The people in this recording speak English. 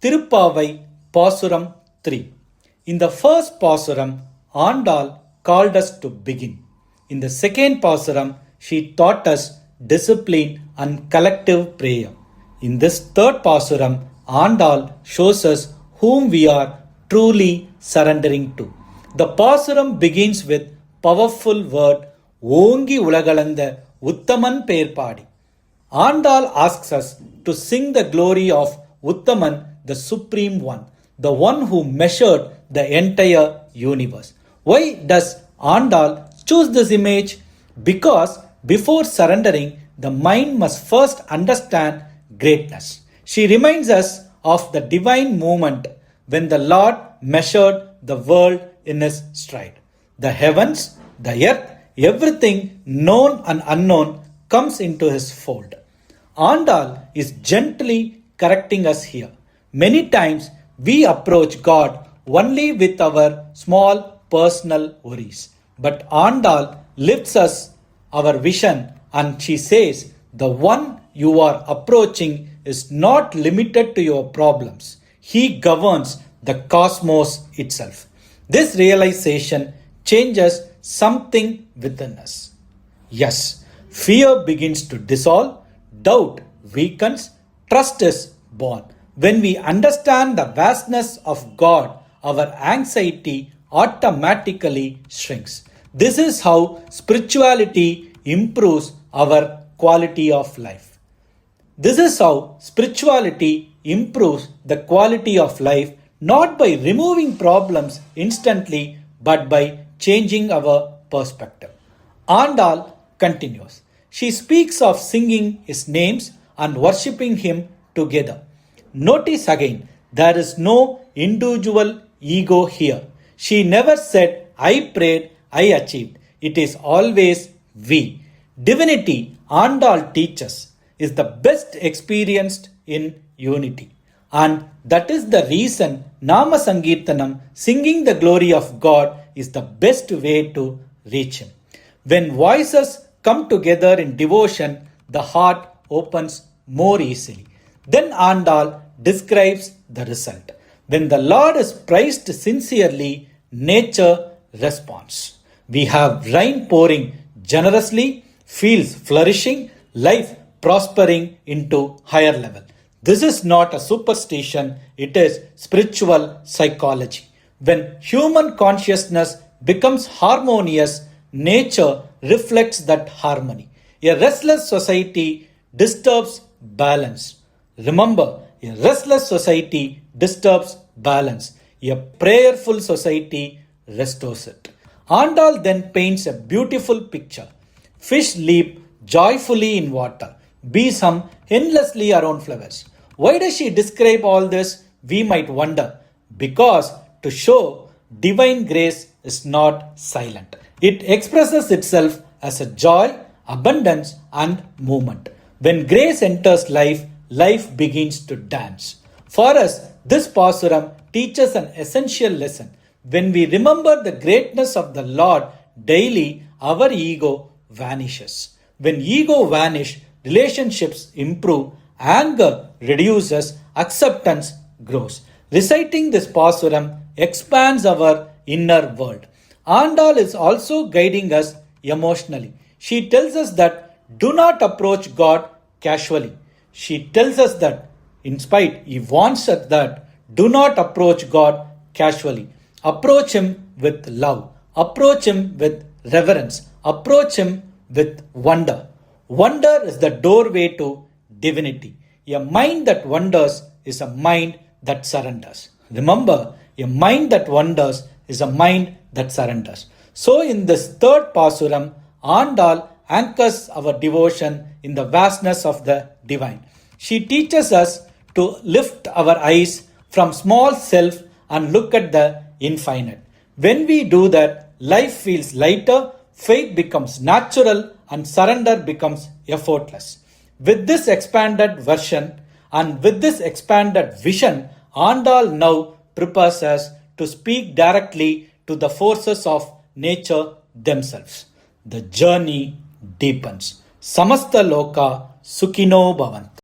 Thiruppaavai Pasuram 3. In the first Pasuram, Andal called us to begin. In the second Pasuram, she taught us discipline and collective prayer. In this third Pasuram, Andal shows us whom we are truly surrendering to. The Pasuram begins with powerful word Ongi Ulagalanda Uttaman Perpadi. Andal asks us to sing the glory of Uttaman, the Supreme One, the one who measured the entire universe. Why does Andal choose this image? Because before surrendering, the mind must first understand greatness. She reminds us of the divine moment when the Lord measured the world in his stride. The heavens, the earth, everything known and unknown comes into his fold. Andal is gently correcting us here. Many times we approach God only with our small personal worries. But Andal lifts us our vision and she says, the one you are approaching is not limited to your problems. He governs the cosmos itself. This realization changes something within us. Yes, fear begins to dissolve, doubt weakens, trust is born. When we understand the vastness of God, our anxiety automatically shrinks. This is how spirituality improves our quality of life. This is how spirituality improves the quality of life, not by removing problems instantly, but by changing our perspective. Andal continues. She speaks of singing his names and worshipping him together. Notice again, there is no individual ego here. She never said, I prayed, I achieved. It is always we. Divinity, Andal teaches, is the best experienced in unity. And that is the reason Nama Sankirtanam, singing the glory of God, is the best way to reach him. When voices come together in devotion, the heart opens more easily. Then Andal describes the result. When the Lord is praised sincerely, nature responds. We have rain pouring generously, fields flourishing, life prospering into higher level. This is not a superstition, it is spiritual psychology. When human consciousness becomes harmonious, nature reflects that harmony. A restless society disturbs balance. Remember, a restless society disturbs balance. A prayerful society restores it. Andal then paints a beautiful picture. Fish leap joyfully in water. Bees hum endlessly around flowers. Why does she describe all this? We might wonder. Because to show divine grace is not silent. It expresses itself as a joy, abundance and movement. When grace enters life, life begins to dance. For us, this Pasuram teaches an essential lesson. When we remember the greatness of the Lord daily, our ego vanishes. When ego vanishes, relationships improve, anger reduces, acceptance grows. Reciting this Pasuram expands our inner world. Andal is also guiding us emotionally. She tells us that do not approach God casually. She tells us that in spite he wants us that do not approach God casually. Approach him with love. Approach him with reverence. Approach him with wonder. Wonder is the doorway to divinity. A mind that wonders is a mind that surrenders. Remember, a mind that wonders is a mind that surrenders. So in this third Pasuram, Andal anchors our devotion in the vastness of the divine. She teaches us to lift our eyes from small self and look at the infinite. When we do that, life feels lighter, faith becomes natural, and surrender becomes effortless. With this expanded version and with this expanded vision, Andal now prepares us to speak directly to the forces of nature themselves. The journey deepens. Samasta Loka Sukhino Bhavantu.